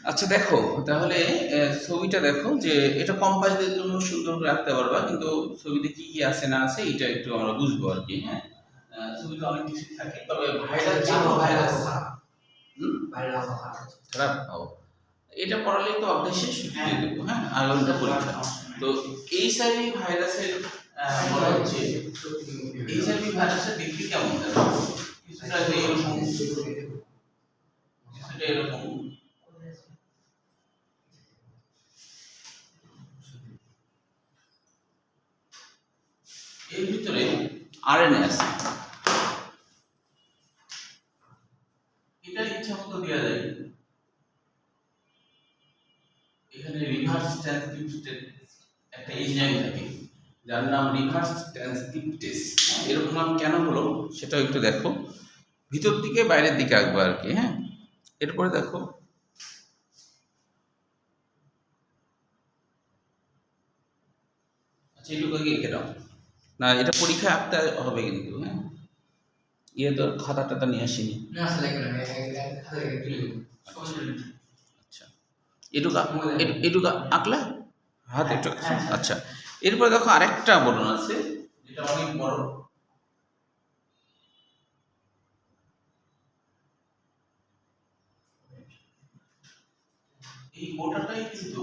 আচ্ছা দেখো তাহলে ছবিটা দেখো যে এটা কম্পাসদের জন্য সুন্দর করে রাখতে পারবা, কিন্তু ছবিতে কি কি আছে না আছে এটা একটু আমরা বুঝবো আর কি। হ্যাঁ, ছবিতে অনেক কিছু থাকে, তবে ভাইরাস যে ভাইরাস খারাপ এটা পড়ালেই তো অধ্যায় শেষ হয়ে দেবো। হ্যাঁ, আগামীটা পরীক্ষা। তো এইচআইভি ভাইরাসের বলা হচ্ছে এইচআইভি ভাইরাসের দেখতে কেমন দেখো, কিছুটা এরকম কিছুটা এরকম। এর ভিতরে আরএনএ আছে, এটা ইচ্ছা মতো দেওয়া যায়। এখানে রিভার্স ট্রান্সক্রিপ্টেড একটা এনজাইম থাকে যার নাম রিভার্স ট্রান্সক্রিপ্টেস। এরকম নাম কেন হলো সেটাও একটু দেখো, ভিতর দিকে বাইরের দিকে আঁকবো আর কি। হ্যাঁ, এরপরে দেখো আচ্ছা এইটুকু আগে এঁকে দাও না, এটা পরীক্ষায় আঁকতে হবে কিন্তু। হ্যাঁ, ইয়ে তো খাতা টাতা নিয়ে আসিনি। আচ্ছা এটুকু এটুকু আঁকলা হাত একটু। আচ্ছা এরপরে দেখো আরেকটা বর্ণনা আছে যেটা অনেক বড়। এই গোটাটাই কিন্তু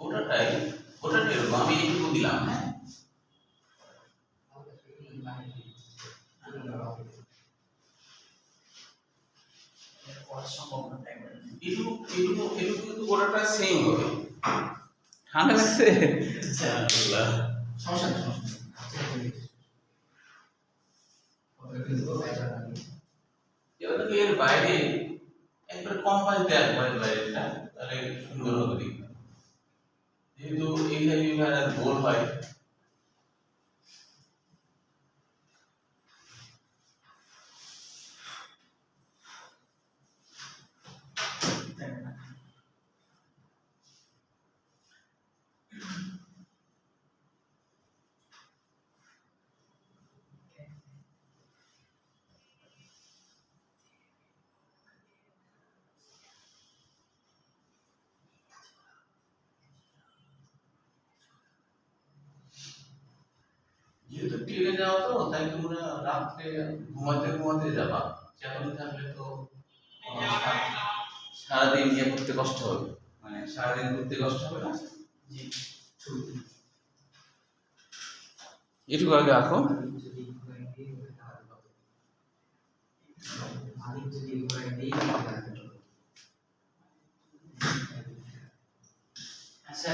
গোটাটাই এরকম আমি এইটুকু দিলাম। হ্যাঁ, এটুকু কিন্তু গোটাটা সেম হবে। ঠান্ডা লাগছে? এর বাইরে একবার কম্পাস দেওয়ার বাইরেটা তাহলে সুন্দর হবে দেখতে, যেহেতু এইচআইভি ভাইরাস গোল হয়। যেহেতু ট্রেনে যাও তো তাই তোমরা রাত্রে ঘুমাতে যাবা, চাকরি থাকলে তো সারাদিন ইয়ে করতে কষ্ট হবে, মানে সারাদিন ঘুরতে কষ্ট হবে না। এটুকু আগে রাখো। আচ্ছা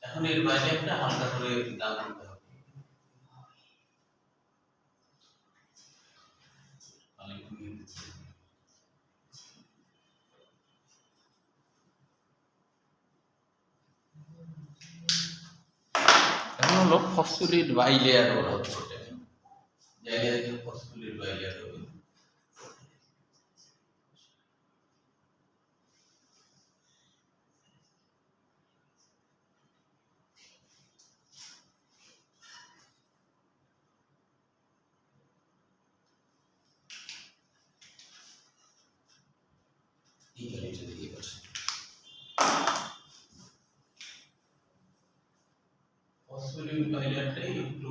এখন এর বাইরে একটা হালকা করে দাগ দিতে হবে। এখন হলো ফসফোরিড বাইলেয়ার বলা হচ্ছে, জায়গায় ফসফোরিড বাইলেয়ার হবে। ফসফোরিড বাইলেয়ারটাই একটু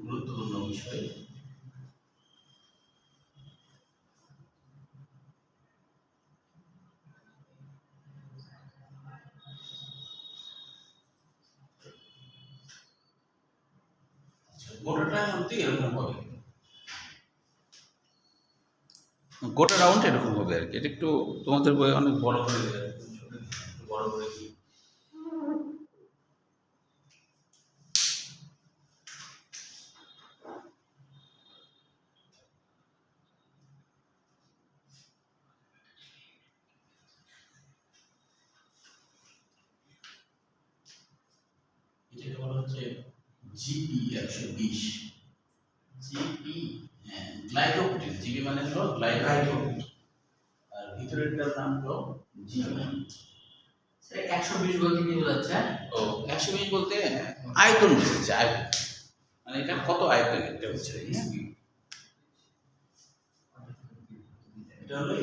গুরুত্বপূর্ণ বিষয়। গোটাটা হতে এরকম হবে, গোটা রাউন্ড এরকম হবে আর কি। এটা একটু তোমাদের বই অনেক বড় করে দেবে, বড় করে কি এটাকে বলা হচ্ছে জিপি 120। জিপি গ্লাইকোপ্রোটিন, জিপি মানে হলো গ্লাইকোপ্রোটিন, আর ভিতরেরটার নাম হলো জিপি। 120 বলতে কি বোঝাচ্ছে? ও 120 বলতে আয়তন বোঝাচ্ছে, আয়তন। মানে এটা কত আয়তন, এটা হচ্ছে এটা হলো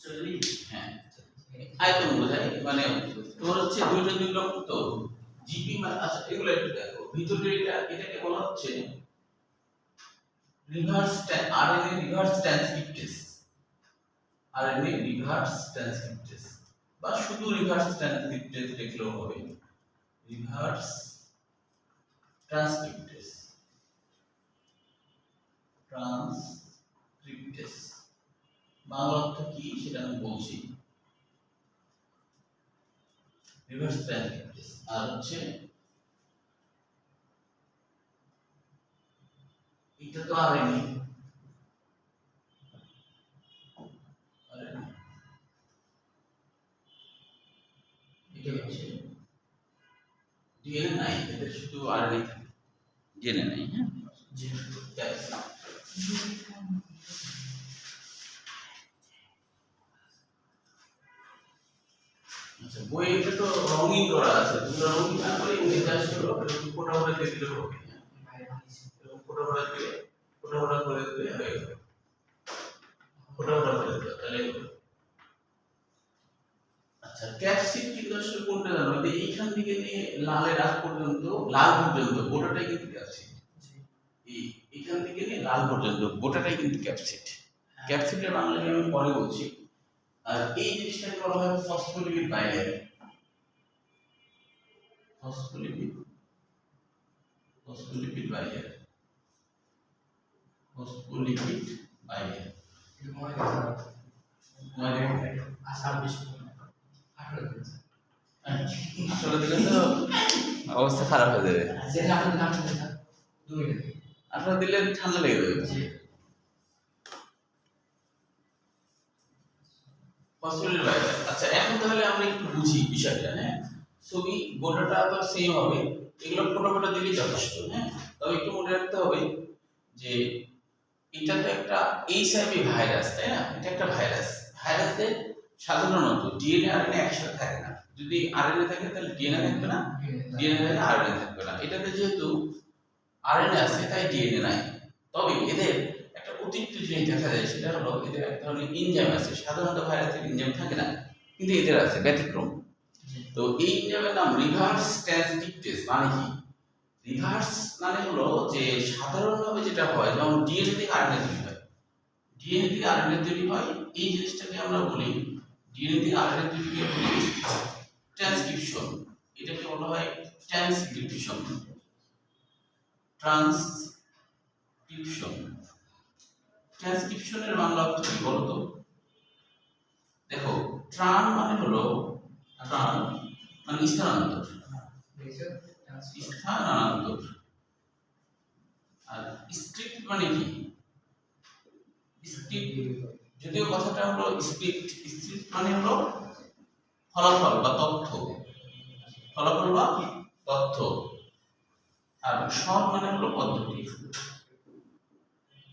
41 হ্যাঁ আয়তন বোঝায়, মানে তোমার হচ্ছে দুইটা দুই রকম তো জিপি মানে। আচ্ছা এগুলো একটু দেখো ভিতরে এটাকে বলা হচ্ছে RNA reverse transcriptase, RNA reverse transcriptase বা শুধু রিভার্স ট্রান্সক্রিপ্টেজ লিখলেও হবে, রিভার্স ট্রান্সক্রিপ্টেজ, ট্রান্সক্রিপ্টেজ বাংলা অর্থ কি সেটা আমি বলছি, রিভার্স ট্রান্সক্রিপ্টেজ। আর হচ্ছে এটা তো আরএনএ, এটা হচ্ছে ডিএনএ নাই, এটা শুধু আরএনএ থাকে, ডিএনএ নাই। হ্যাঁ আচ্ছা বই এটা তো রঙিন করা আছে, তোমরা রঙিন না করে জাস্ট হলো ফোটা ফোটা দিয়ে দিলে হবে, ফোটা ফোটা দিয়ে ফোটা ফোটা করে দিলে হয়ে যাবে, ফোটা ফোটা করে দিলে তাহলে হবে। আচ্ছা ক্যাপসিড কিন্তু আসলে কোনটা জানো, যে এইখান থেকে নিয়ে লালের আগ পর্যন্ত, লাল পর্যন্ত গোটাটাই কিন্তু ক্যাপসিড, এইখান থেকে নিয়ে লাল পর্যন্ত গোটাটাই কিন্তু ক্যাপসিড। ক্যাপসিডের বাংলা আমি পরে বলছি। আর এই জিনিসটাকে বলা হয় phospholipid bilayer, phospholipid bilayer, phospholipid bilayer. আসলে দিলে তো অবস্থা খারাপ হয়ে যাবে, 18 দিলে ঠান্ডা লেগে যাবে। আচ্ছা এখন তাহলে আমরা একটু বুঝি বিষয়টা। হ্যাঁ ছবি গোটাটা তো সেম হবে, এগুলো ফোটা ফোটা দিলেই যথেষ্ট। হ্যাঁ তবে একটু মনে রাখতে হবে যে এটা তো একটা এইচআইভি ভাইরাস, তাই না? এটা একটা ভাইরাস, ভাইরাসে সাধারণত ডিএনএ আরএনএ একসাথে থাকে না, যদি আরএনএ থাকে তাহলে ডিএনএ থাকবে না, ডিএনএ থাকলে আরএনএ থাকবে না। এটাতে যেহেতু আরএনএ আছে তাই ডিএনএ নাই। তবে এদের একটা অতিরিক্ত জিনিস দেখা যায়, সেটা হলো এদের এক ধরনের এনজাইম আছে, সাধারণত ভাইরাসের এনজাইম থাকে না কিন্তু এদের আছে, ব্যতিক্রম। তো এই এনজাইমের নাম রিভার্স ট্রান্সক্রিপ্টেজ। মানে কি রিভার্স মানে হলো যে সাধারণভাবে যেটা হয়, যেমন ডিএনএ থেকে আরএনএ তৈরি হয়, ডিএনএ থেকে আরএনএ তৈরি হয়, এই জিনিসটাকে আমরা বলি ডিএনএ থেকে আরএনএ তৈরিকে বলি ট্রান্সক্রিপশন। এটাকে বলা হয় ট্রান্সক্রিপশন, ট্রান্সক্রিপশন। ট্রান্সক্রিপশনের বাংলা অর্থ কি বলতো? দেখো ট্রান মানে হলো, ট্রান মানে স্থানান্তর, স্থানান্তর। আর স্ক্রিপ্ট মানে কি? স্ক্রিপ্ট যদিও কথাটা হলো স্ক্রিপ্ট, স্ক্রিপ্ট মানে হলো ফলাফল বা তথ্য, ফলাফল বা তথ্য। আর সব মানে হলো পদ্ধতি,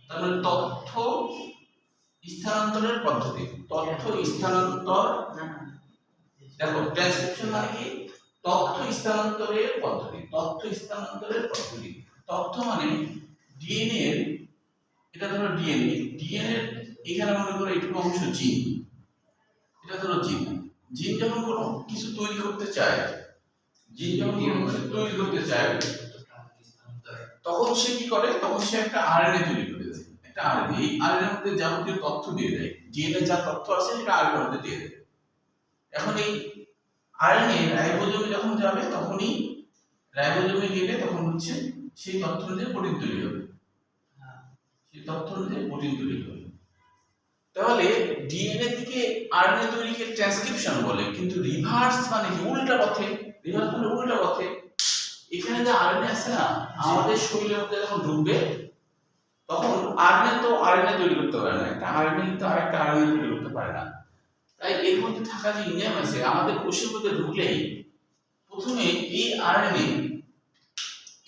তার মানে তথ্য স্থানান্তরের পদ্ধতি, তথ্য স্থানান্তর। দেখো ট্রান্সক্রিপশন মানে কি? তথ্য স্থানান্তরের পদ্ধতি, তথ্য স্থানান্তরের পদ্ধতি। তথ্য মানে ডিএনএ এর, এটা ধরো ডিএনএ, ডিএনএ এখানে মনে করো একটু অংশ জিন, এটা ধরো জিন। জিন যখন কোনো কিছু তৈরি করতে চায়, জিন যখন কোনো কিছু তৈরি করতে চায় তখন সে কি করে? তখন সে একটা আরএনএ তৈরি করে দেয়, একটা আরএনএ। এই আরএনএ এর মধ্যে যাবতীয় তথ্য দিয়ে দেয়, ডিএনএ যা তথ্য আছে সেটা আরএনএ এর মধ্যে দিয়ে দেয়। এখন এই আরএনএ রাইবোজোমে যখন যাবে তখনই রাইবোজোমে গেলে তখন হচ্ছে সেই তথ্য অনুযায়ী প্রোটিন তৈরি হবে, সেই তথ্য অনুযায়ী প্রোটিন তৈরি হবে। তাহলে ডিএনএ থেকে আরএনএ তৈরিকে ট্রান্সক্রিপশন বলে। কিন্তু রিভার্স মানে কি? উল্টা পথে। রিভার্স মানে উল্টা পথে। এখানে যে আরএনএ আছে না, আমাদের শরীরের মধ্যে যখন ঢুকবে তখন আরএনএ তো আরএনএ তৈরি করতে পারে না, একটা আরএনএ তো আরেকটা আরএনএ তৈরি করতে পারে না। তাই এর মধ্যে থাকা যে এনজাইম আছে আমাদের কোষের মধ্যে ঢুকলেই প্রথমে এই আরএনএ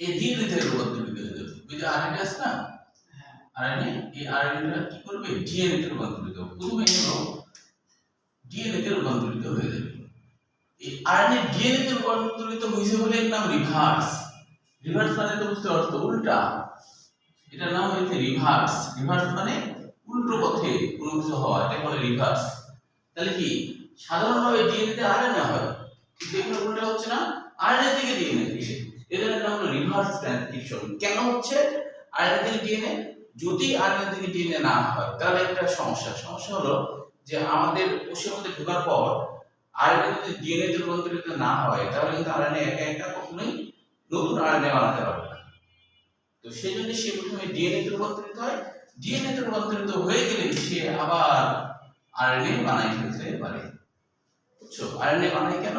এই ডিএনএ তে রূপান্তরিত হয়ে যাবে। ওই যে আরএনএ আছে না, আরএনএ, এই আরএনএটা কি করবে? ডিএনএ তে রূপান্তরিত হবে। প্রথমে হলো ডিএনএ তে রূপান্তরিত হয়ে যাবে। এই আরএনএ ডিএনএ তে রূপান্তরিত হয়েছে বলে এর নাম রিভার্স। রিভার্স মানে তো বুঝতে পারছো উল্টা, এটার নাম হচ্ছে রিভার্স। রিভার্স মানে উল্টো পথে কোনো কিছু হওয়া, এটা বলে রিভার্স। তাহলে কি সাধারণভাবে ডিএনএ তে আরএনএ হয়, কিন্তু এখানে উল্টা হচ্ছে না, আরএনএ থেকে ডিএনএ দিছে, এটার নাম হলো রিভার্স ট্রান্সক্রিপশন। কেন হচ্ছে আরএনএ থেকে ডিএনএ? যদি আরএনএ থেকে ডিএনএ না হয় তাহলে একটা সমস্যা হলো যে আমাদের কোষের মধ্যে ঢোকার পর আরএনএ যদি ডিএনএ তে রূপান্তরিত না হয় তাহলে কিন্তু আরএনএ একা একা কখনোই নতুন আরএনএ বানাতে পারবে না। তো সেই জন্য সে প্রথমে ডিএনএ তে রূপান্তরিত হয়, ডিএনএ তে রূপান্তরিত হয়ে গেলে সে আবার আরএনএ বানাই ফেলতে পারে। বুঝছো? আরএনএ বানাই কেন?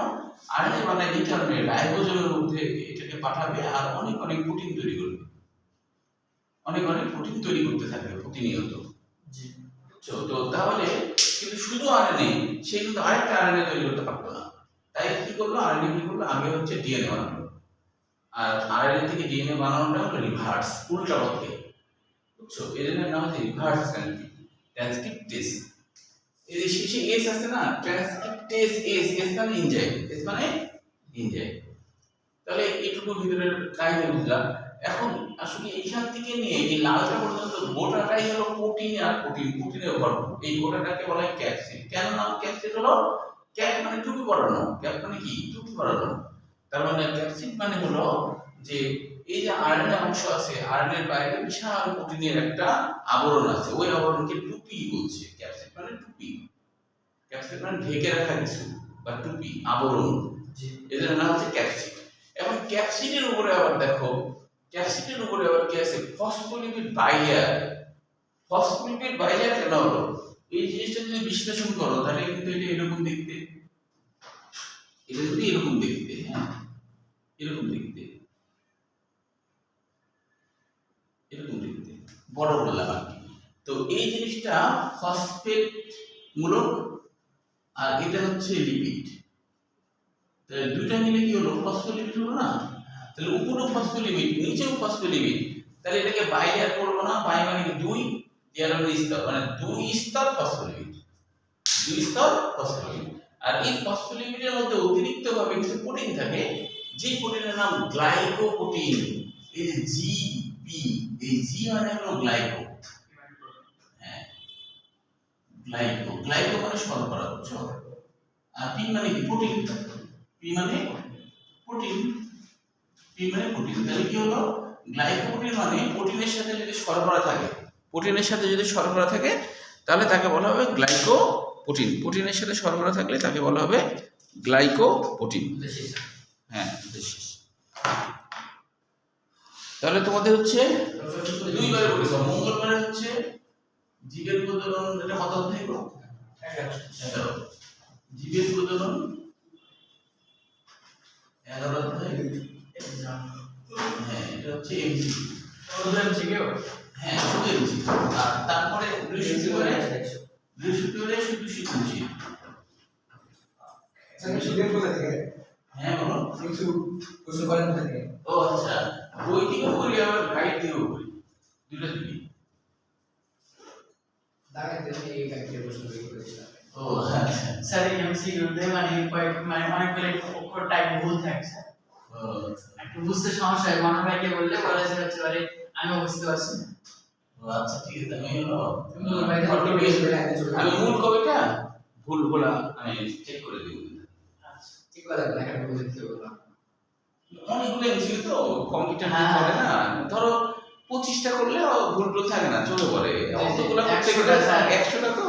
আরএনএ বানাই এই কারণে রাইবোজোমের মধ্যে এটাকে পাঠাবে আর অনেক অনেক প্রোটিন তৈরি করবে, অনেক অনেক প্রোটিন তৈরি করতে থাকবে প্রতিনিয়ত। জি। বুঝছো? তো তাহলে কিন্তু শুধু আরএনএ, সে কিন্তু আরেকটা আরএনএ তৈরি করতে পারতো না। তাই কি করলো আরএনএ, কি করলো আগে হচ্ছে ডিএনএ বানালো, আর আরএনএ থেকে ডিএনএ বানানোটা হলো রিভার্স, উল্টা পথে। বুঝছো? এর নাম হচ্ছে রিভার্স ট্রান্সক্রিপ্টেস। এই যে শেষে এস আছে না, ট্রান্সক্রিপ্টেস, এস এস মানে এনজাইম, এস মানে এনজাইম। তাহলে এইটুকু ভিতরের কাহিনী বুঝলাম। এখন আসলে এইখান থেকে নিয়ে এই লালটা পর্যন্ত গোটাটাই হলো প্রোটিন আর প্রোটিন, প্রোটিনে ভরপুর। এই গোটাটাকে বলা হয় ক্যাপসিড। কেন নাম ক্যাপসিড হলো? ক্যাপ মানে টুপি পরানো, ক্যাপ মানে কি টুপি পরানো। তার মানে ক্যাপসিড মানে হলো যে এই যে আরএনএ অংশ আছে, আরএনএ এর বাইরে বিশাল প্রোটিনের একটা আবরণ আছে, ওই আবরণকে টুপি বলছে। ক্যাপসিড মানে টুপি, ক্যাপসিড মানে ঢেকে রাখা কিছু বা টুপি, আবরণ। জি। এদের নাম হচ্ছে ক্যাপসিড। এখন ক্যাপসিডের উপরে আবার দেখো, ক্যাপসিডের উপরে আবার কি আছে? Phospholipid bilayer. ফসফোলিপিড বাইলেয়ার কেন হলো? এই জিনিসটা যদি বিশ্লেষণ করো তাহলে কিন্তু এটা এরকম দেখতে, এটা যদি এরকম দেখতে, হ্যাঁ এরকম দেখতে, এরকম দেখতে বড় বললাম আর কি। তো এই জিনিসটা ফসফেট মূলক আর এটা হচ্ছে লিপিড। তাহলে দুইটা মিলে কি হলো? ফসফোলিপিড হলো না? তাহলে উপরেও ফসফোলিপিড নিচেও ফসফোলিপিড, তাহলে এটাকে বাইলেয়ার করবো না? বাই মানে কি দুই, দেয়ার মানে স্তর, মানে দুই স্তর ফসফোলিপিড, দুই স্তর ফসফোলিপিড। আর এই ফসফোলিপিডের মধ্যে অতিরিক্ত ভাবে কিছু প্রোটিন থাকে, যে প্রোটিনের নাম গ্লাইকোপ্রোটিন। এই যে জিপি, এই জি মানে হলো গ্লাইকো, হ্যাঁ গ্লাইকো, গ্লাইকো মানে শর্করা, বুঝছো? আর পি মানে কি প্রোটিন, পি মানে প্রোটিন, পি মানে প্রোটিন। তাহলে কি হলো? গ্লাইকোপ্রোটিন মানে প্রোটিনের সাথে যদি শর্করা থাকে, প্রোটিনের সাথে যদি শর্করা থাকে তাহলে তাকে বলা হবে গ্লাইকোপ্রোটিন। প্রোটিনের সাথে শর্করা থাকলে তাকে বলা হবে গ্লাইকোপ্রোটিন। হ্যাঁ শেষ। তাহলে তোমাদের হচ্ছে দুইবারে বলেছ, মঙ্গলবারে হচ্ছে জীবের প্রজনন, এটা কত অধ্যায় গো? 11। জীবের প্রজনন 11 অধ্যায়। হ্যাঁ এটা হচ্ছে এমসিকিউ, শুধু এমসিকিউ? হ্যাঁ শুধু এমসিকিউ। আর তারপরে বৃহস্পতিবারে শুধু শিখছি। শিখেন কোথা থেকে? হ্যাঁ বলো। কিছু প্রশ্ন করেন কোথা থেকে? ও আচ্ছা, বই থেকেও করি আবার গাইড দিয়েও করি, দুটো দিই। দাগে দেখে এই গাইড দিয়ে প্রশ্ন করেছিলাম। ও আচ্ছা, স্যার এমসিকিউ তে মানে অনেকগুলো টাইপ ভুল থাকে স্যার, ও আচ্ছা, একটু বুঝতে সমস্যা হয়। মনে ভাইকে বললে বলে যে হচ্ছে আরে আমি বুঝতে পারছি না। ও আচ্ছা ঠিক আছে। আমি হলো আমি মূল কবিটা ভুল বলা আমি চেক করে দিব। আচ্ছা ঠিক কথা না, একটা বুঝে দিতে বললাম। অনেকগুলো এমসিকিউ তো কম্পিউটার হ্যাঁ। করে না, ধরো 25টা করলে ভুল টুল থাকে না, চলে পড়ে। অতগুলো করতে 100টা গেলে স্যার। 100টা তো